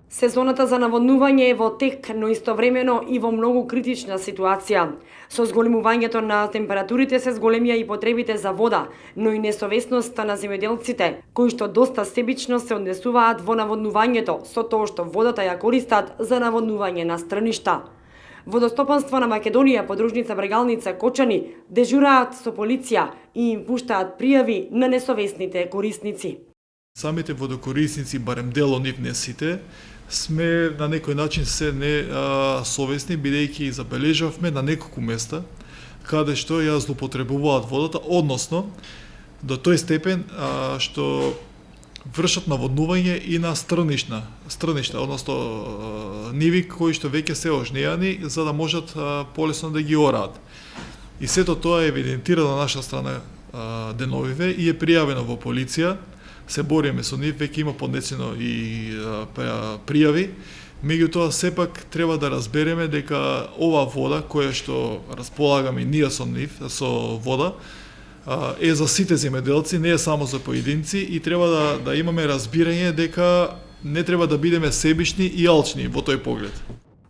Сезоната за наводнување е во тек, но истовремено и во многу критична ситуација. Со зголемувањето на температурите се зголемија и потребите за вода, но и несовесноста на земјоделците, кои што доста себично се однесуваат во наводнувањето, со тоа што водата ја користат за наводнување на стрништа. Водостопанство на Македонија, подружница Брегалница Кочани, дежураат со полиција и им пуштаат пријави на несовесните корисници. Самите водокорисници, барем дел од нив, не сите, сме на некој начин се несовесни, бидејќи забележавме на неколку места каде што ја злоупотребуваат водата, односно до тој степен што вршат наводнување и на стрништа, односно ниви кои што веќе се ожнејани за да можат полесно да ги ораат. И сето тоа е евидентирано на наша страна деновиве и е пријавено во полиција. Се бориме со нив, веќе има поднесено и пријави, меѓутоа сепак треба да разбереме дека ова вода која што располагаме ние со нив, со вода, е за сите земјоделци, не е само за поединци и треба да имаме разбирање дека не треба да бидеме себични и алчни во тој поглед.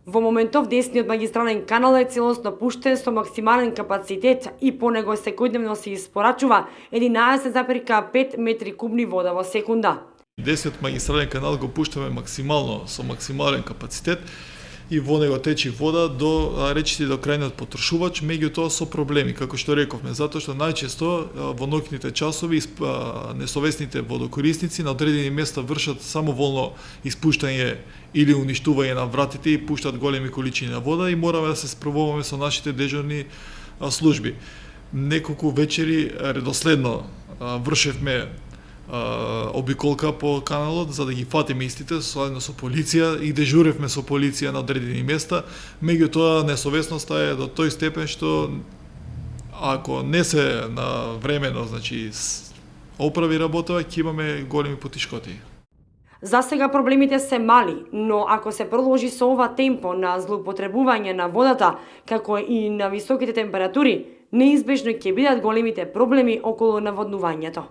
Во моментов десниот магистрален канал е целосно пуштен со максимален капацитет и по него секојдневно се испорачува 11,5 метри кубни вода во секунда. Десниот магистрален канал го пуштаме максимално со максимален капацитет и во него течи вода до речиси до крајниот потрошувач, меѓутоа со проблеми, како што рековме, затоа што најчесто во ноќните часови несовесните водокорисници на одредени места вршат самоволно испуштање или уништување на вратите и пуштат големи количини на вода и мораме да се справуваме со нашите дежурни служби. Неколку вечери редоследно вршевме обиколка по каналот за да ги фатиме истите соедно со полиција и дежуревме со полиција на одредени места, меѓутоа несовесноста е до тој степен што ако не се на времено, значи оправи работава, ќе имаме големи потишкоти. За сега проблемите се мали, но ако се продолжи со ова темпо на злоупотребување на водата, како и на високите температури, неизбежно ќе бидат големите проблеми околу наводнувањето.